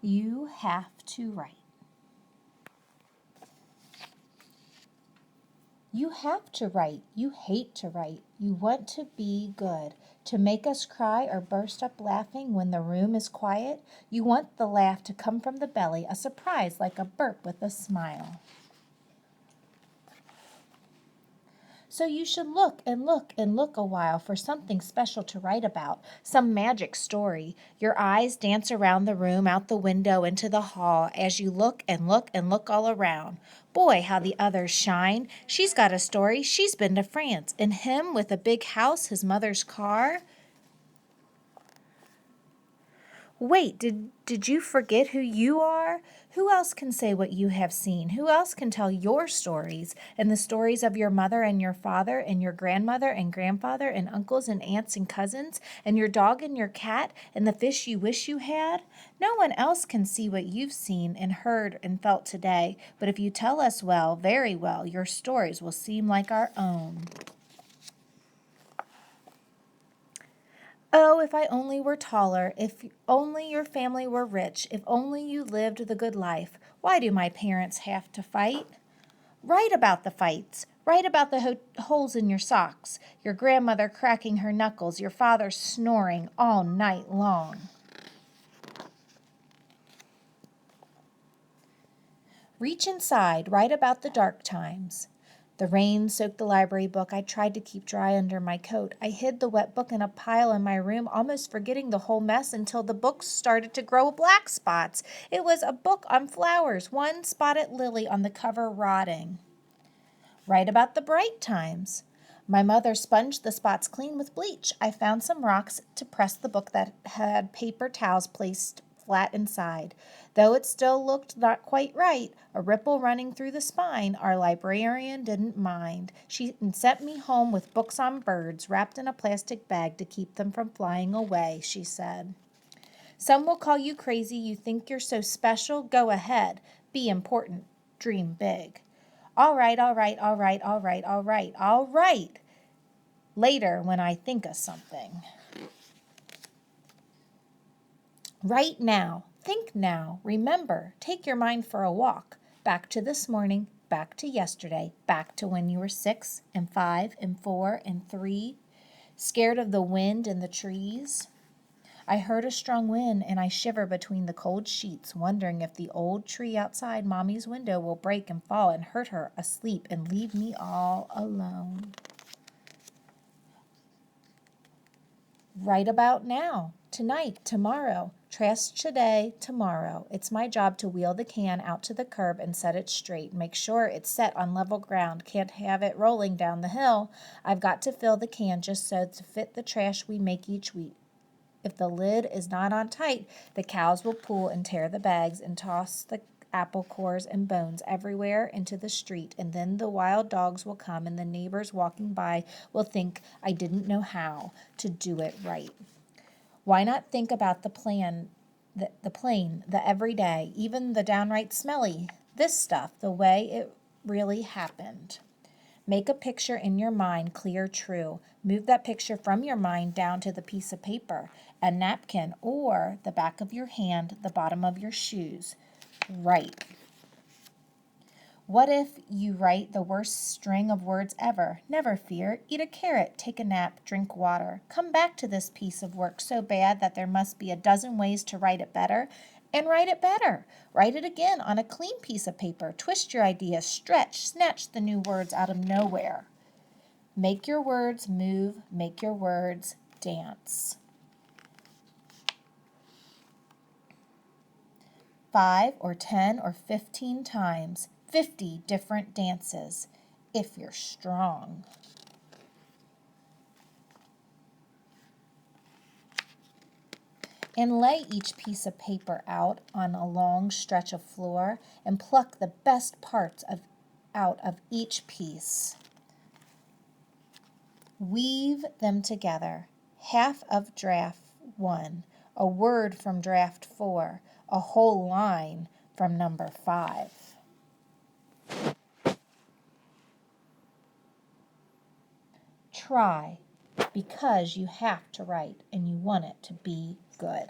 You have to write. You have to write. You hate to write. You want to be good, to make us cry or burst up laughing when the room is quiet. You want the laugh to come from the belly, a surprise like a burp with a smile. So you should look and look and look a while for something special to write about, some magic story. Your eyes dance around the room, out the window, into the hall, as you look and look and look all around. Boy, how the others shine. She's got a story. She's been to France. And him with a big house, his mother's car. Wait, did you forget who you are? Who else can say what you have seen? Who else can tell your stories and the stories of your mother and your father and your grandmother and grandfather and uncles and aunts and cousins and your dog and your cat and the fish you wish you had? No one else can see what you've seen and heard and felt today, but if you tell us well, very well, your stories will seem like our own. Oh, if I only were taller, if only your family were rich, if only you lived the good life. Why do my parents have to fight? Write about the fights. Write about the holes in your socks, your grandmother cracking her knuckles, your father snoring all night long. Reach inside. Write about the dark times. The rain soaked the library book I tried to keep dry under my coat. I hid the wet book in a pile in my room, almost forgetting the whole mess until the books started to grow black spots. It was a book on flowers, one spotted lily on the cover rotting. Write about the bright times. My mother sponged the spots clean with bleach. I found some rocks to press the book that had paper towels placed flat inside. Though it still looked not quite right, a ripple running through the spine, our librarian didn't mind. She sent me home with books on birds wrapped in a plastic bag to keep them from flying away, she said. Some will call you crazy. You think you're so special? Go ahead. Be important. Dream big. All right, all right, all right, all right, all right, all right. Later when I think of something. Right now, think now, remember, take your mind for a walk. Back to this morning, back to yesterday, back to when you were 6 and 5 and 4 and 3, scared of the wind and the trees. I heard a strong wind and I shiver between the cold sheets, wondering if the old tree outside Mommy's window will break and fall and hurt her asleep and leave me all alone. Right about now, tonight, tomorrow, trash today, tomorrow. It's my job to wheel the can out to the curb and set it straight. Make sure it's set on level ground. Can't have it rolling down the hill. I've got to fill the can just so to fit the trash we make each week. If the lid is not on tight, the cows will pull and tear the bags and toss the apple cores and bones everywhere into the street, and then the wild dogs will come and the neighbors walking by will think I didn't know how to do it right. Why not think about the plain, the everyday, even the downright smelly, this stuff, the way it really happened? Make a picture in your mind clear, true. Move that picture from your mind down to the piece of paper, a napkin, or the back of your hand, the bottom of your shoes. Write. What if you write the worst string of words ever? Never fear. Eat a carrot, take a nap, drink water. Come back to this piece of work so bad that there must be a dozen ways to write it better, and write it better. Write it again on a clean piece of paper. Twist your idea, stretch, snatch the new words out of nowhere. Make your words move, make your words dance. 5 or 10 or 15 times, 50 different dances, if you're strong. And lay each piece of paper out on a long stretch of floor and pluck the best parts out of each piece. Weave them together. Half of draft 1, a word from draft 4, a whole line from number 5. Try, because you have to write and you want it to be good.